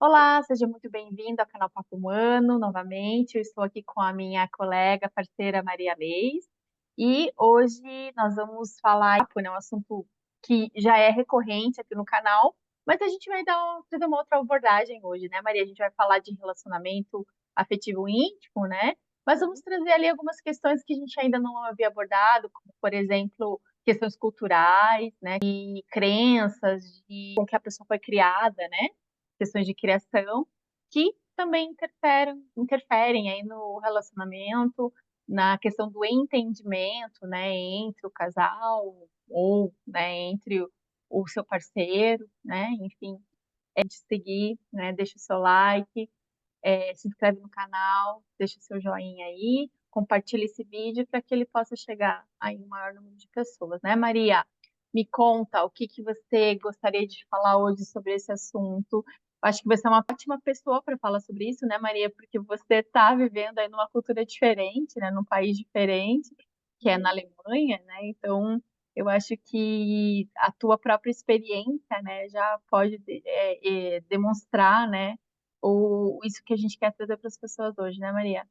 Olá, seja muito bem-vindo ao canal Papo Humano novamente. Eu estou aqui com a minha colega, parceira Maria Leis, e hoje nós vamos falar, né, um assunto que já é recorrente aqui no canal, mas a gente vai trazer uma outra abordagem hoje, né, Maria? A gente vai falar de relacionamento afetivo íntimo, né? Mas vamos trazer ali algumas questões que a gente ainda não havia abordado, como, por exemplo, questões culturais, né, e crenças, de como que a pessoa foi criada, né? Questões de criação, que também interferem aí no relacionamento, na questão do entendimento, né, entre o casal ou, né, entre o seu parceiro, né, enfim, de seguir, né, deixa o seu like, se inscreve no canal, deixa o seu joinha aí, compartilha esse vídeo para que ele possa chegar aí um maior número de pessoas, né, Maria? Me conta o que que você gostaria de falar hoje sobre esse assunto. Acho que você é uma ótima pessoa para falar sobre isso, né, Maria? Porque você está vivendo aí numa cultura diferente, né, num país diferente, que é na Alemanha, né? Então, eu acho que a tua própria experiência, né, já pode demonstrar, né, ou isso que a gente quer trazer para as pessoas hoje, né, Maria?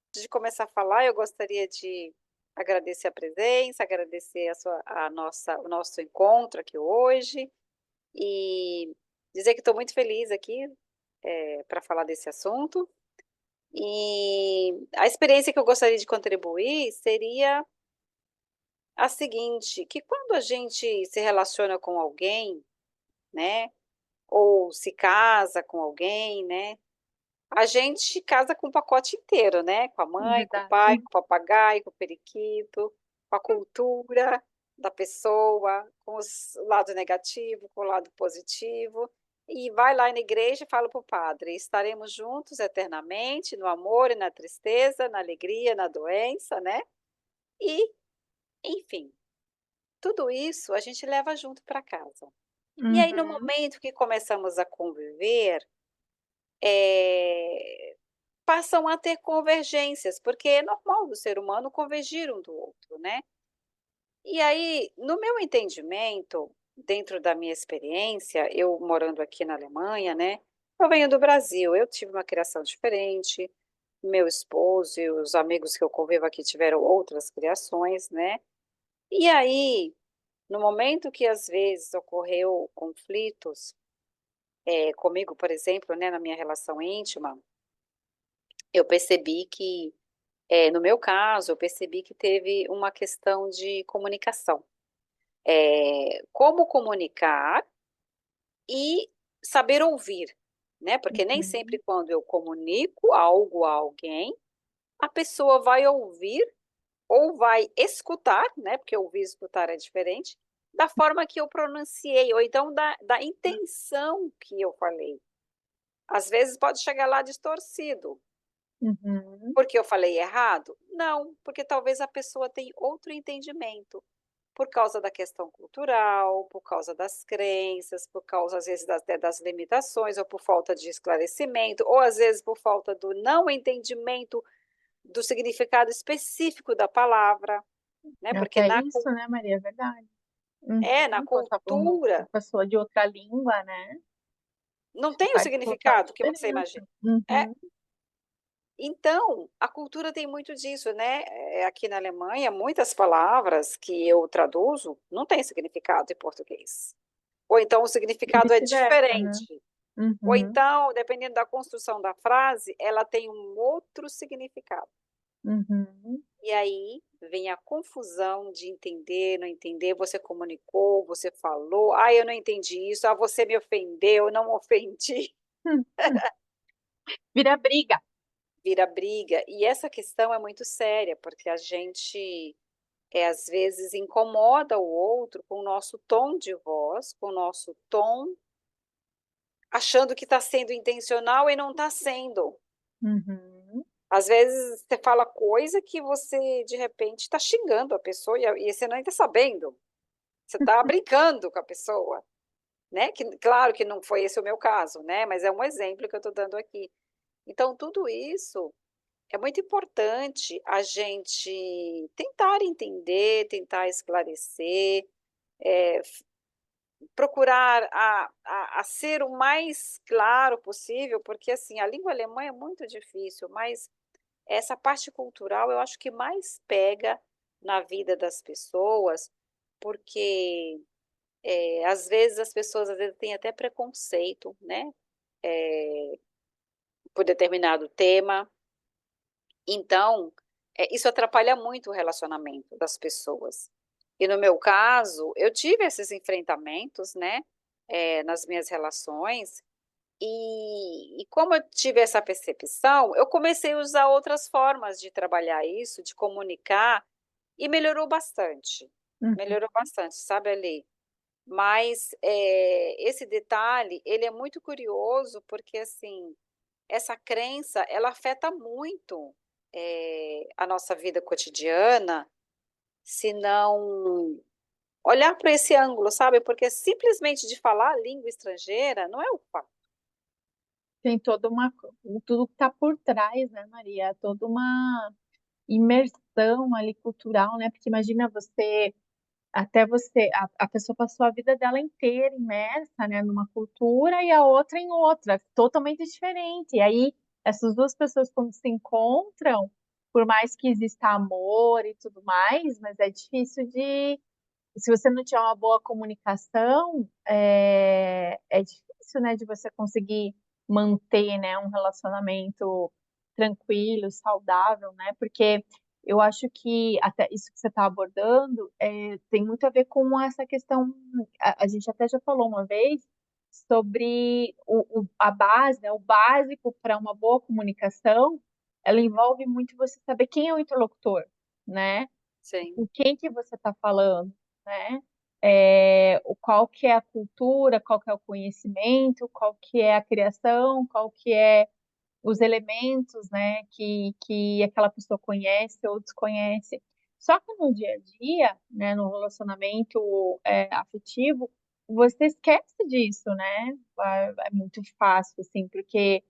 Antes de começar a falar, eu gostaria de agradecer a presença, agradecer o nosso encontro aqui hoje e dizer que estou muito feliz aqui para falar desse assunto. E a experiência que eu gostaria de contribuir seria a seguinte, que quando a gente se relaciona com alguém, né, ou se casa com alguém, né, a gente casa com o pacote inteiro, né, com a mãe, com o Verdade. pai, com o papagaio, com o periquito, com a cultura da pessoa, com o lado negativo, com o lado positivo, e vai lá na igreja e fala para o padre: "Estaremos juntos eternamente no amor e na tristeza, na alegria, na doença", né, e, enfim, tudo isso a gente leva junto para casa. E aí no Uhum, momento que começamos a conviver, eh passam a ter convergências, porque é normal do ser humano convergir um do outro, né. E aí, no meu entendimento, dentro da minha experiência, eu morando aqui na Alemanha, né, eu venho do Brasil, eu tive uma criação diferente, meu esposo e os amigos que eu convivo aqui tiveram outras criações, né. E aí, no momento que às vezes ocorreu conflitos, comigo, por exemplo, né, na minha relação íntima, eu percebi que no meu caso, eu percebi que teve uma questão de comunicação. Como comunicar e saber ouvir, né, porque nem sempre uhum. quando eu comunico algo a alguém, a pessoa vai ouvir ou vai escutar, né, porque ouvir e escutar é diferente, da forma que eu pronunciei ou então da intenção que eu falei. Às vezes pode chegar lá distorcido. Uhum. Porque eu falei errado? Não, porque talvez a pessoa tenha outro entendimento, por causa da questão cultural, por causa das crenças, por causa, às vezes, até das limitações, ou por falta de esclarecimento, ou às vezes por falta do não entendimento do significado específico da palavra, né? Porque Até isso, né, Maria? É verdade. na Uhum. Quando tá falando com cultura pessoa de outra língua, né? não Isso tem o faz total significado que você diferença. imagina. É, Uhum. então, a cultura tem muito disso, né, aqui na Alemanha, muitas palavras que eu traduzo não têm significado em português. Ou então o E significado é vice-versa, né? diferente. Ou Uhum. então, dependendo da construção da frase, ela tem um outro significado. Uhum. E aí vem a confusão de entender, não entender, você comunicou, você falou: "Ah, eu não entendi isso. Ah, você me ofendeu, eu não ofendi". Hum. Vira briga. Vira briga. E essa questão é muito séria, porque a gente às vezes incomoda o outro com o nosso tom de voz, com o nosso tom, achando que está sendo intencional e não está sendo. Uhum. Às vezes você fala coisa que você de repente está xingando a pessoa e você nem está sabendo, você está brincando com a pessoa, né, que claro que não foi esse o meu caso, né, mas é um exemplo que eu estou dando aqui. Então tudo isso é muito importante a gente tentar entender, tentar esclarecer, procurar a ser o mais claro possível, porque, assim, a língua alemã é muito difícil, mas essa parte cultural eu acho que mais pega na vida das pessoas, porque, às vezes as pessoas, às vezes, têm até preconceito, né, por determinado tema, então, isso atrapalha muito o relacionamento das pessoas. E no meu caso, eu tive esses enfrentamentos, né, nas minhas relações, e como eu tive essa percepção, eu comecei a usar outras formas de trabalhar isso, de comunicar, e Uhum. melhorou bastante, sabe, Ali. Mas, esse detalhe, ele é muito curioso, porque, assim, essa crença, ela afeta muito, a nossa vida cotidiana, se não olhar para esse ângulo, sabe, porque simplesmente de falar a língua estrangeira não é o fato. Tem toda uma tudo que está por trás, né, Maria? Toda uma imersão ali cultural, né? Porque imagina você até você a pessoa passou a vida dela inteira imersa, né, numa cultura e a outra em outra, totalmente diferente. E aí essas 2 pessoas quando se encontram, por mais que exista amor e tudo mais, mas é difícil de se você não tiver uma boa comunicação, é difícil, né, de você conseguir manter, né, um relacionamento tranquilo, saudável, né, porque eu acho que até isso que você está abordando, tem muito a ver com essa questão, a gente até já falou uma vez sobre a base, né, o básico para uma boa comunicação, ela envolve muito você saber quem é o interlocutor, né, Sim. com quem que você está falando, né? O qual que é a cultura, qual que é o conhecimento, qual que é a criação, qual que é os elementos, né, que aquela pessoa conhece ou desconhece. Só que no dia a dia, né, no relacionamento afetivo, você esquece disso, né? É muito fácil, assim, porque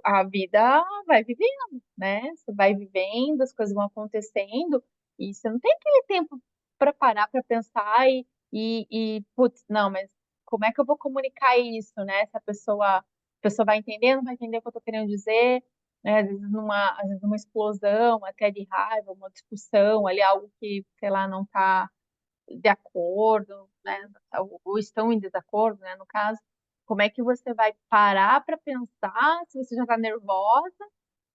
a vida vai vivendo, né? Você vai vivendo, as coisas vão acontecendo, e você não tem aquele tempo para parar para pensar putz, não, mas como é que eu vou comunicar isso, né? Se a pessoa vai entender, não vai entender o que eu estou querendo dizer, né? Às vezes numa explosão até de raiva, uma discussão ali, algo que, sei lá, não está de acordo, né? Ou estão em desacordo, né? No caso, como é que você vai parar para pensar se você já está nervosa,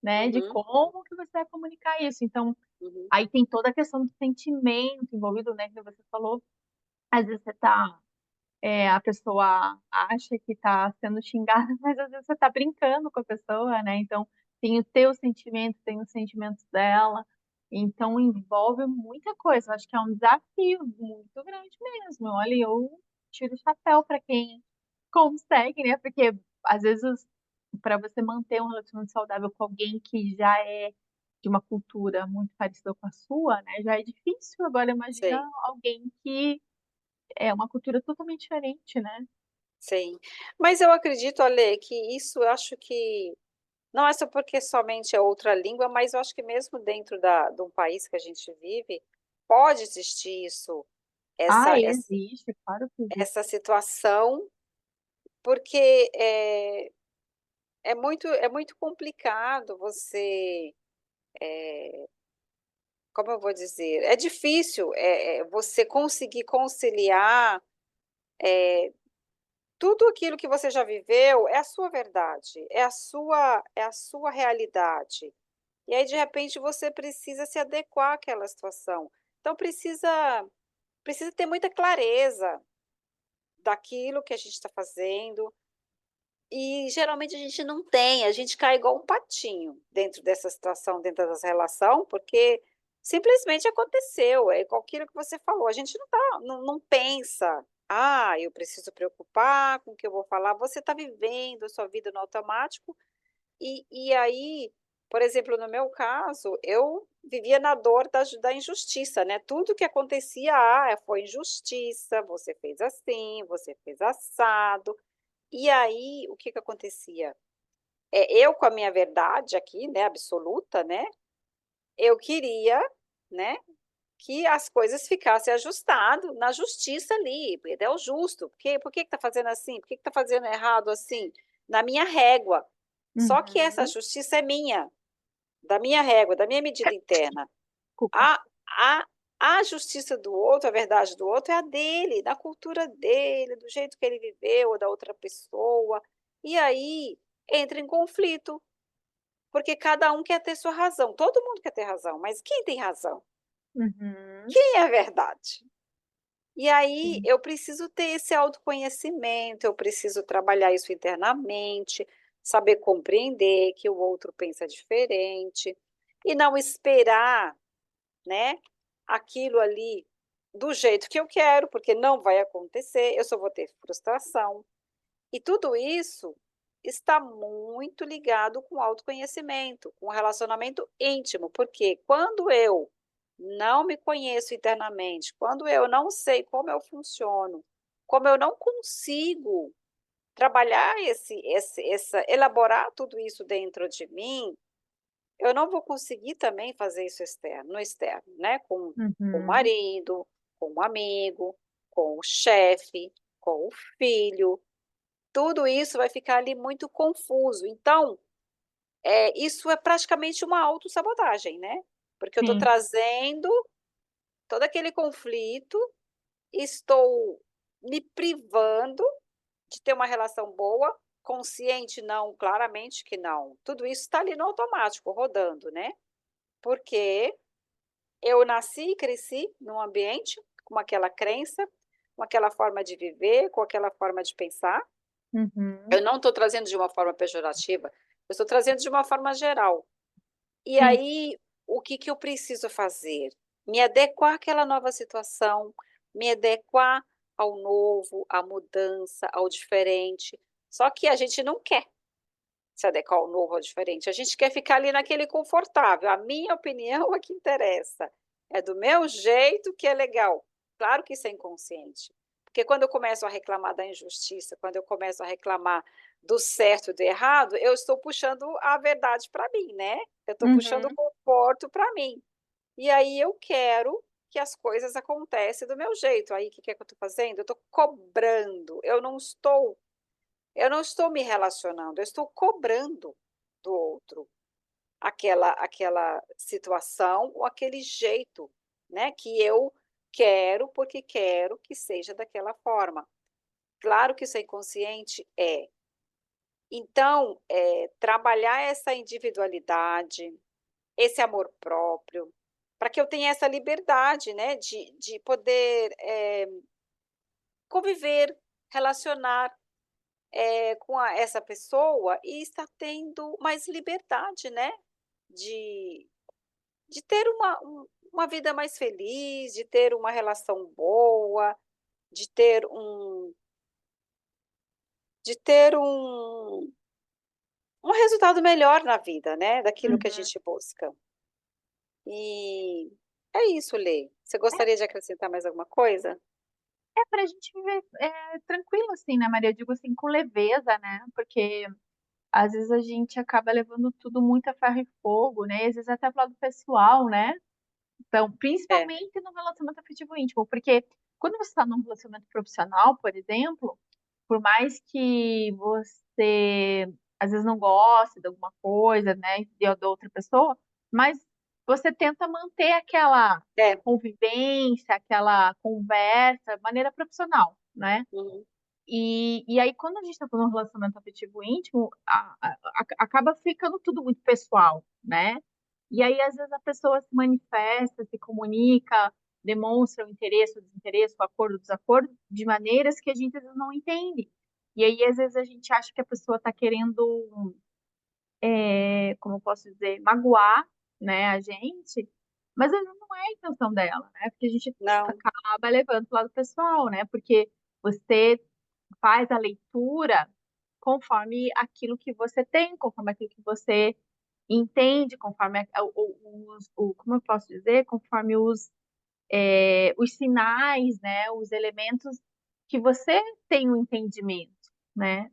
né? De Uhum, como que você vai comunicar isso? Então, uhum, aí tem toda a questão do sentimento envolvido, né? Que você falou, às vezes você tá a pessoa acha que está sendo xingada, mas às vezes você está brincando com a pessoa, né? Então, tem o teu sentimento, tem os sentimentos dela. Então, envolve muita coisa. Eu acho que é um desafio muito grande mesmo. Olha, eu tiro o chapéu para quem consegue, né? Porque, às vezes, para você manter um relacionamento saudável com alguém que já é de uma cultura muito parecida com a sua, né? Já é difícil. Agora, imagina sim, alguém que é uma cultura totalmente diferente, né? sim. Mas eu acredito, Ale, que isso eu acho que não é só porque somente é outra língua, mas eu acho que mesmo dentro de um país que a gente vive, pode existir isso, Ah, essa essa existe, claro que existe. essa situação, porque, é muito complicado você, como eu vou dizer, é difícil, você conseguir conciliar tudo aquilo que você já viveu é a sua verdade, é a sua realidade. E aí, de repente, você precisa se adequar àquela situação. Então precisa ter muita clareza daquilo que a gente está fazendo, e geralmente a gente não tem, a gente cai igual um patinho dentro dessa situação, dentro dessa relação, porque simplesmente aconteceu, é igual aquilo que você falou, a gente não pensa: "Ah, eu preciso preocupar com o que eu vou falar", você está vivendo a sua vida no automático, e aí, por exemplo, no meu caso, eu vivia na dor da injustiça, né, tudo que acontecia: "Ah, foi injustiça, você fez assim, você fez assado". E aí, o que que acontecia? Eu com a minha verdade aqui, né, absoluta, né, eu queria, né, que as coisas ficassem ajustadas na justiça ali, porque é o justo. Por que está fazendo assim? Por que está fazendo errado assim? Na minha régua. Só que essa Uhum. justiça é minha, da minha régua, da minha medida interna. Desculpa. A, a, a justiça do outro, a verdade do outro é a dele, da cultura dele, do jeito que ele viveu, ou da outra pessoa. E aí entra em conflito, porque cada um quer ter sua razão. Todo mundo quer ter razão, mas quem tem razão? Uhum. Quem é a verdade? E aí Sim. eu preciso ter esse autoconhecimento, eu preciso trabalhar isso internamente, saber compreender que o outro pensa diferente e não esperar, né, aquilo ali do jeito que eu quero, porque não vai acontecer, eu só vou ter frustração. E tudo isso está muito ligado com o autoconhecimento, com o relacionamento íntimo, porque quando eu não me conheço internamente, quando eu não sei como eu funciono, como eu não consigo trabalhar elaborar tudo isso dentro de mim, eu não vou conseguir também fazer isso externo, no externo, né? Com o Uhum. marido, com o amigo, com o chefe, com o filho, tudo isso vai ficar ali muito confuso. Então, isso é praticamente uma autossabotagem, né, porque eu estou Sim. trazendo todo aquele conflito, estou me privando de ter uma relação boa, consciente não, claramente que não. Tudo isso está ali no automático, rodando, né, porque eu nasci e cresci num ambiente com aquela crença, com aquela forma de viver, com aquela forma de pensar. Uhum. Eu não estou trazendo de uma forma pejorativa, eu estou trazendo de uma forma geral. E Sim. aí, o que que eu preciso fazer? Me adequar àquela nova situação, me adequar ao novo, à mudança, ao diferente. Só que a gente não quer se adequar ao novo, ao diferente. A gente quer ficar ali naquele confortável. A minha opinião é que interessa. É do meu jeito que é legal. Claro que isso é inconsciente. Porque quando eu começo a reclamar da injustiça, quando eu começo a reclamar do certo e do errado, eu estou puxando a verdade para mim, né? Eu estou puxando o Uhum. conforto para mim. E aí eu quero que as coisas aconteçam do meu jeito. Aí o que é que eu estou fazendo? Eu estou cobrando. Eu não estou me relacionando, eu estou cobrando do outro aquela situação ou aquele jeito, né, que eu quero, porque quero que seja daquela forma. Claro que isso é inconsciente? É. Então, trabalhar essa individualidade, esse amor próprio, para que eu tenha essa liberdade, né, de poder, conviver, relacionar com essa pessoa e está tendo mais liberdade, né, de, de ter uma vida mais feliz, de ter uma relação boa, de ter um resultado melhor na vida, né, daquilo que a Uhum. gente busca. E é isso, Lê. Você gostaria de acrescentar mais alguma coisa? É para a gente viver tranquilo, assim, né, Maria? Eu digo assim, com leveza, né? Porque às vezes a gente acaba levando tudo muito a ferro e fogo, né? E às vezes até pro lado pessoal, né? Então, É, principalmente no relacionamento afetivo íntimo, porque quando você está num relacionamento profissional, por exemplo, por mais que você às vezes não goste de alguma coisa, né, da outra pessoa, mas você tenta manter aquela é. convivência, aquela conversa, de maneira profissional, né? Uhum. E aí, quando a gente está falando de um relacionamento afetivo íntimo, acaba ficando tudo muito pessoal, né? E aí, às vezes, a pessoa se manifesta, se comunica, demonstra o interesse, o desinteresse, o acordo, o desacordo, de maneiras que a gente às vezes não entende. E aí, às vezes, a gente acha que a pessoa está querendo, como eu posso dizer, magoar, né, a gente, mas às vezes não é a intenção dela, né? Porque a gente Não. acaba levando para o lado pessoal, né? Porque você faz a leitura conforme aquilo que você tem, conforme aquilo que você entende, conforme como eu posso dizer, conforme os sinais, né, os elementos que você tem o entendimento, né,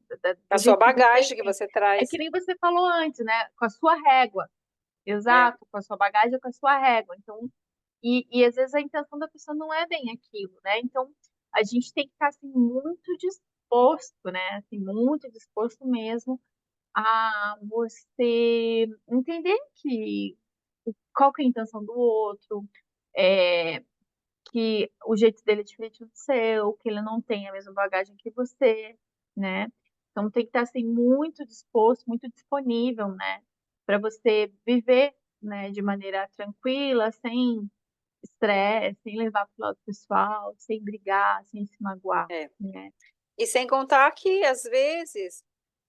A do sua jeito que você bagagem que entende. você É traz. que nem você falou antes, né, com a sua régua, É. exato, com a sua bagagem, com a sua régua. Então, e às vezes a intenção da pessoa não é bem aquilo, né? Então a gente tem que estar assim muito disposto, né? Assim, muito disposto mesmo a você entender que qual que é a intenção do outro, é, que o jeito dele é diferente do seu, que ele não tem a mesma bagagem que você, né? Então tem que estar assim muito disposto, muito disponível, né, para você viver, né, de maneira tranquila, sem estresse, sem levar para o lado pessoal, sem brigar, sem se magoar, É. né? E sem contar que, às vezes,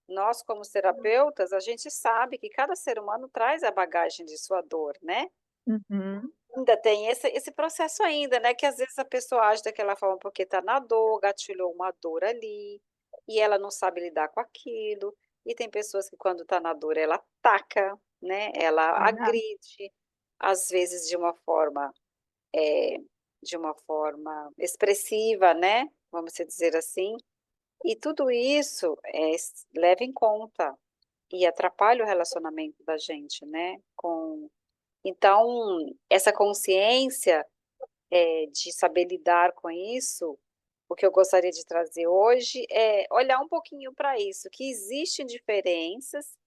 nós, como terapeutas, a gente sabe que cada ser humano traz a bagagem de sua dor, né? Uhum, Ainda tem esse processo ainda, né, que às vezes a pessoa age daquela forma porque está na dor, gatilhou uma dor ali, e ela não sabe lidar com aquilo. E tem pessoas que quando está na dor ela ataca, né, ela verdade. agride, às vezes eh, de uma forma expressiva, né, vamos dizer assim. E tudo isso, leva em conta e atrapalha o relacionamento da gente, né, com então, essa consciência, de saber lidar com isso, o que eu gostaria de trazer hoje é olhar um pouquinho para isso, que existem diferenças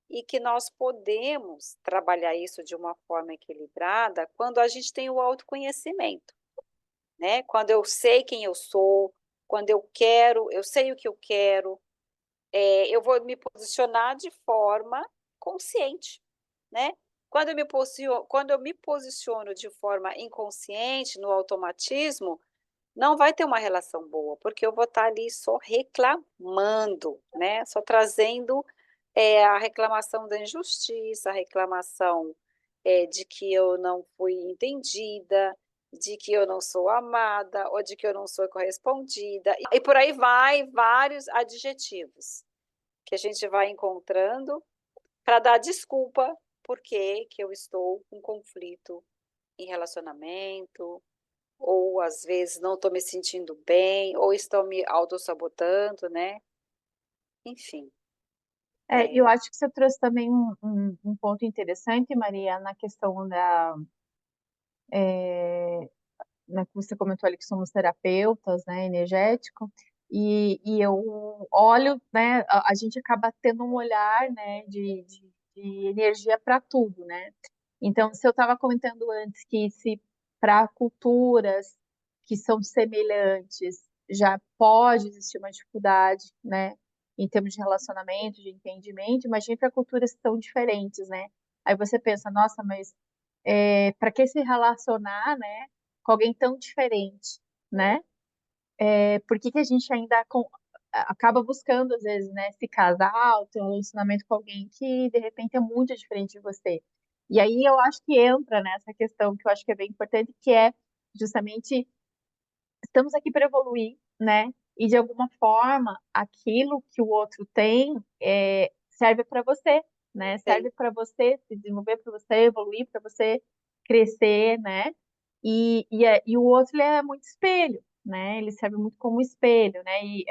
e que nós podemos trabalhar isso de uma forma equilibrada quando a gente tem o autoconhecimento, né, quando eu sei quem eu sou, quando eu sei o que eu quero, eu vou me posicionar de forma consciente, né. Quando eu me posiciono de forma inconsciente, no automatismo, não vai ter uma relação boa, porque eu vou estar ali só reclamando, né, só trazendo, a reclamação da injustiça, a reclamação, de que eu não fui entendida, de que eu não sou amada ou de que eu não sou correspondida, e por aí vai, vários adjetivos que a gente vai encontrando para dar desculpa por que eu estou com conflito em relacionamento, ou às vezes não estou me sentindo bem, ou estou me autossabotando, né. Enfim, Eu é, acho que você trouxe também um ponto interessante, Maria, na questão né, que você comentou ali que somos terapeutas, né, energético, e eu olho, né, a gente acaba tendo um olhar, né, de energia para tudo, né? Então, se eu estava comentando antes que se para culturas que são semelhantes já pode existir uma dificuldade, né, em termos de relacionamento, de entendimento, imagine para culturas tão diferentes, né? Aí você pensa, nossa, mas para que se relacionar, né, com alguém tão diferente, né? Por que que a gente ainda acaba buscando, às vezes, né, se casar ou ter um relacionamento com alguém que, de repente, é muito diferente de você? E aí eu acho que entra nessa questão que eu acho que é bem importante, que é justamente estamos aqui para evoluir, né? E de alguma forma, aquilo que o outro tem serve para você, né? tem, Serve para você se desenvolver, para você evoluir, para você crescer, né? E o outro ele é muito espelho, né? Ele serve muito como espelho, né? E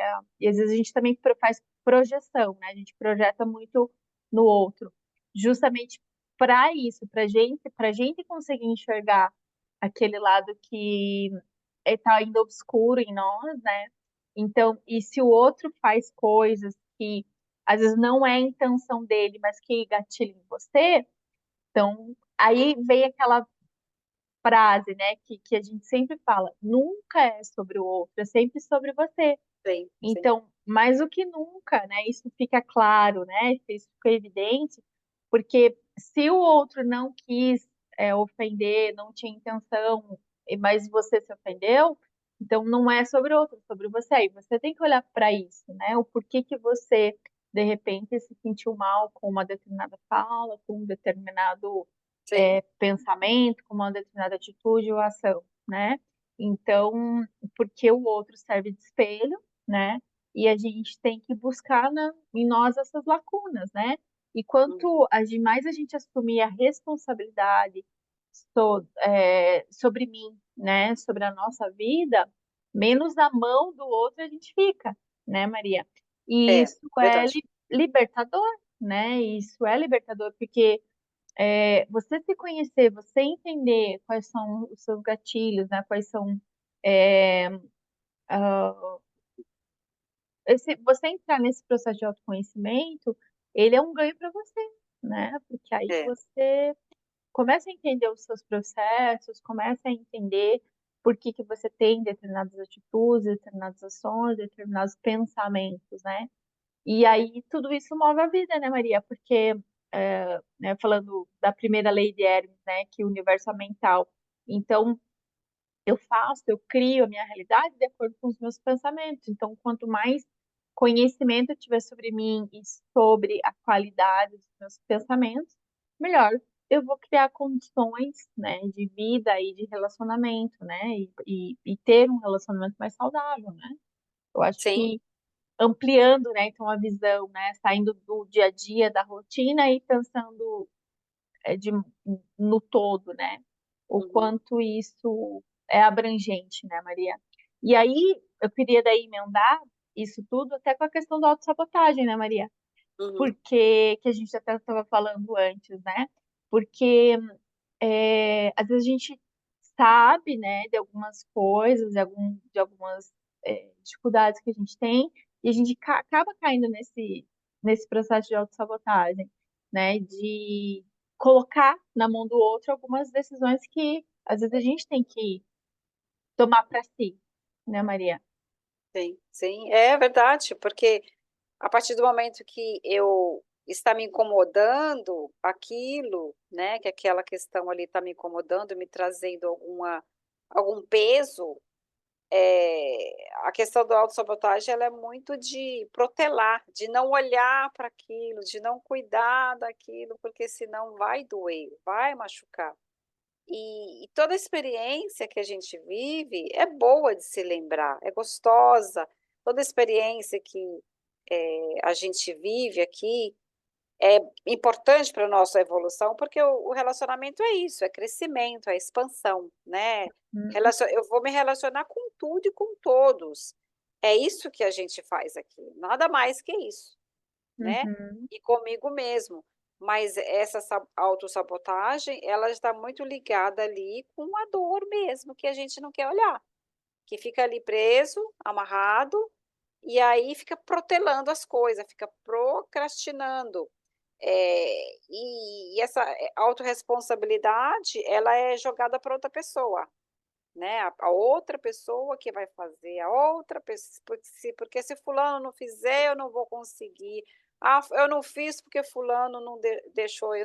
às vezes a gente também faz projeção, né? A gente projeta muito no outro, justamente para isso, para gente conseguir enxergar aquele lado que está ainda obscuro em nós, né? Então, e se o outro faz coisas que às vezes não é a intenção dele, mas que gatilha em você, então aí vem aquela frase, né, que a gente sempre fala, nunca é sobre o outro, é sempre sobre você. tem, sim, Então, mais do que nunca, né, isso fica claro, né, isso fica evidente, porque se o outro não quis ofender, não tinha intenção, mas você se ofendeu, então não é sobre o outro, é sobre você. Aí você tem que olhar para isso, né, o porquê que você, de repente, se sentiu mal com uma determinada fala, com um determinado sim, pensamento, com uma determinada atitude ou ação, né? Então, porque o outro serve de espelho, né? E a gente tem que buscar em nós essas lacunas, né? E uhum, quanto mais a gente assumir a responsabilidade sobre mim, né? Sobre a nossa vida, menos na mão do outro a gente fica, né, Maria? E é, isso é verdade. libertador, né? Isso é libertador, porque Você se conhecer, você entender quais são os seus gatilhos, né? Quais são é, ah, você entrar nesse processo de autoconhecimento, ele é um ganho para você, né? Porque aí É, você começa a entender os seus processos, começa a entender por que que você tem determinadas atitudes, determinadas ações, determinados pensamentos, né? E aí tudo isso move a vida, né, Maria? Porque, né, falando da primeira lei de Hermes, né, que o universo é mental. Então, eu crio a minha realidade de acordo com os meus pensamentos. Então, quanto mais conhecimento eu tiver sobre mim e sobre a qualidade dos meus pensamentos, melhor eu vou criar condições, né, de vida e de relacionamento, né, e ter um relacionamento mais saudável, né? Eu acho sim, que ampliando, né, então a visão, né, saindo do dia a dia, da rotina e pensando de, no todo, né, o uhum, quanto isso é abrangente, né, Maria? E aí eu queria daí emendar isso tudo até com a questão da autossabotagem, né, Maria? uhum, Porque que a gente até estava falando antes, né? Porque às vezes a gente sabe, né, de algumas coisas, de algumas dificuldades que a gente tem, e a gente acaba caindo nesse processo de autossabotagem, né, de colocar na mão do outro algumas decisões que às vezes a gente tem que tomar para si, né, Maria? sim, sim, é verdade, porque a partir do momento que eu está me incomodando aquilo, né, que aquela questão ali está me incomodando, me trazendo algum peso, a questão da autossabotagem ela é muito de protelar, de não olhar para aquilo, de não cuidar daquilo, porque senão vai doer, vai machucar. E toda experiência que a gente vive é boa de se lembrar, é gostosa. Toda experiência que a gente vive aqui é importante para a nossa evolução, porque o relacionamento é isso, é crescimento, é expansão, né? Uhum, Eu vou me relacionar com tudo e com todos. É isso que a gente faz aqui, nada mais que isso, né? uhum, E comigo mesmo. Mas essa autossabotagem, ela está muito ligada ali com a dor mesmo, que a gente não quer olhar, que fica ali preso, amarrado, e aí fica protelando as coisas, fica procrastinando. E essa autorresponsabilidade, ela é jogada para outra pessoa, né? A outra pessoa que vai fazer, a outra pessoa, porque se fulano não fizer, eu não vou conseguir. Ah, eu não fiz porque fulano não deixou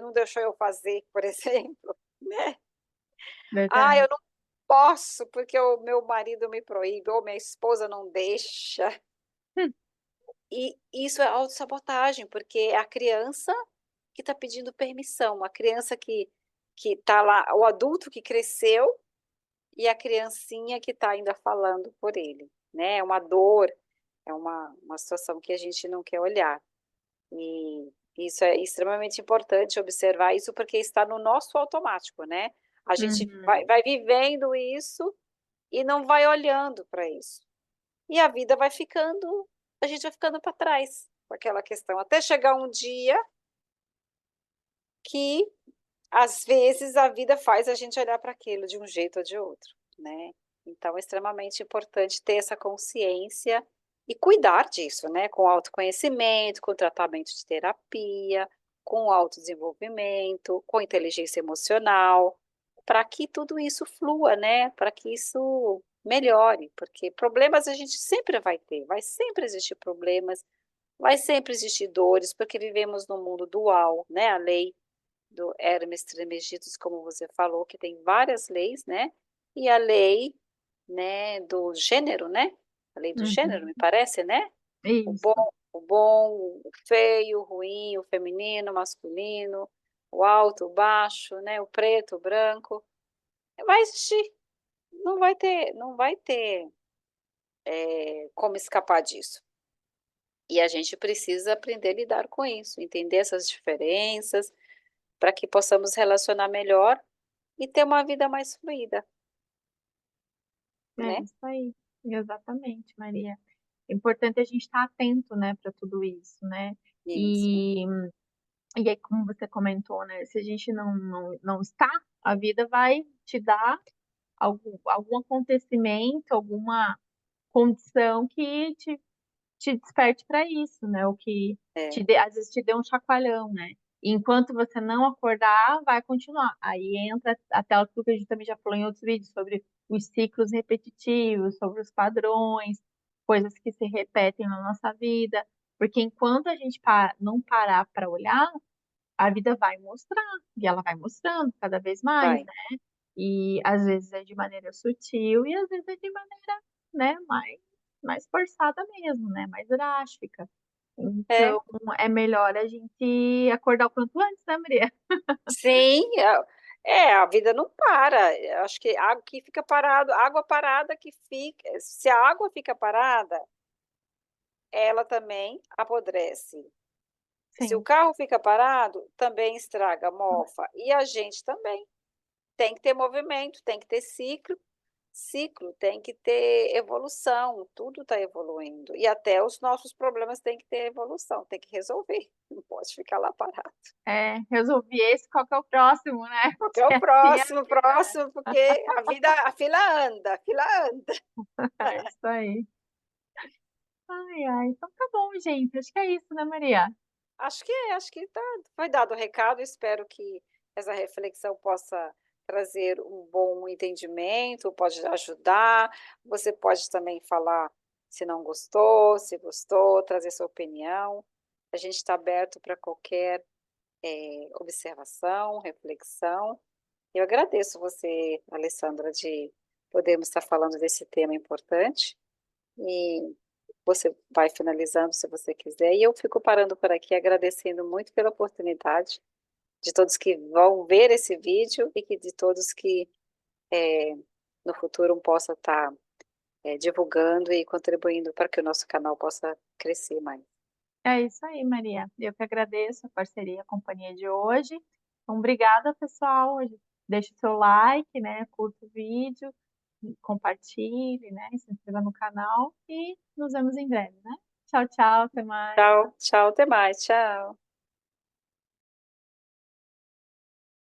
eu fazer, por exemplo, né? Ah, eu verdade. não posso porque o meu marido me proíbe, ou minha esposa não deixa. Hum, E isso é autossabotagem, porque é a criança que está pedindo permissão, a criança que está lá, o adulto que cresceu e a criancinha que está ainda falando por ele, né? É uma dor, é uma situação que a gente não quer olhar. E isso é extremamente importante observar isso, porque está no nosso automático, né? A gente uhum, vai vivendo isso e não vai olhando para isso. E a vida vai ficando, a gente vai ficando para trás com aquela questão, até chegar um dia que às vezes a vida faz a gente olhar para aquilo de um jeito ou de outro, né? Então é extremamente importante ter essa consciência e cuidar disso, né? Com autoconhecimento, com tratamento de terapia, com autodesenvolvimento, com inteligência emocional, para que tudo isso flua, né? Para que isso melhore, porque problemas a gente sempre vai ter, vai sempre existir problemas, vai sempre existir dores, porque vivemos num mundo dual, né? A lei do Hermes Trismegistus, como você falou, que tem várias leis, né? E a lei, né, do gênero, né? A lei do gênero, uhum. me parece, né? O bom, Isso, o feio, o ruim, o feminino, o masculino, o alto, o baixo, né? O preto, o branco. Vai existir, não vai ter como escapar disso. E a gente precisa aprender a lidar com isso, entender essas diferenças, para que possamos relacionar melhor e ter uma vida mais fluida, é né? isso aí. Exatamente, Maria. É importante a gente estar atento, né, para tudo isso, né? Isso. E E aí, como você comentou, né, se a gente não está, a vida vai te dar algum acontecimento, alguma condição que te desperte para isso, né, o que É, te dê às vezes te dê um chacoalhão, né. E enquanto você não acordar, vai continuar. Aí entra até aquilo que a gente também já falou em outros vídeos, sobre os ciclos repetitivos, sobre os padrões, coisas que se repetem na nossa vida, porque enquanto a gente não parar para olhar, a vida vai mostrar, e ela vai mostrando cada vez mais, vai. né. E às vezes é de maneira sutil e às vezes é de maneira, né, mais forçada mesmo, né, mais drástica. É, Então, é melhor a gente acordar o quanto antes, né, Maria? sim, a vida não para. Eu acho que água que fica parado, água parada que fica, se a água fica parada, ela também apodrece. Se o Sim. carro fica parado, também estraga, mofa. E a gente também. Tem que ter movimento, tem que ter ciclo, tem que ter evolução, tudo está evoluindo. E até os nossos problemas têm que ter evolução, tem que resolver, não pode ficar lá parado. É, resolvi esse, qual que é o próximo, né? Qual que é Que o assim é a próximo, vida, né. próximo, porque a vida, a fila anda. É isso aí. Ai, ai, então tá bom, gente, acho que é isso, né, Maria? Acho que tá, foi dado o recado, espero que essa reflexão possa trazer um bom entendimento, pode ajudar. Você pode também falar se não gostou, se gostou, trazer sua opinião. A gente está aberto para qualquer observação, reflexão. Eu agradeço você, Alessandra, de podermos estar falando desse tema importante. E você vai finalizando se você quiser. E eu fico parando por aqui, agradecendo muito pela oportunidade, de todos que vão ver esse vídeo e que de todos que no futuro possa estar divulgando e contribuindo para que o nosso canal possa crescer mais. É isso aí, Maria. Eu que agradeço a parceria, a companhia de hoje. Então, obrigada, pessoal. Deixe o seu like, né? Curta o vídeo, compartilhe, né? Se inscreva no canal e nos vemos em breve, né? Tchau, tchau, até mais. Tchau, tchau, até mais, tchau.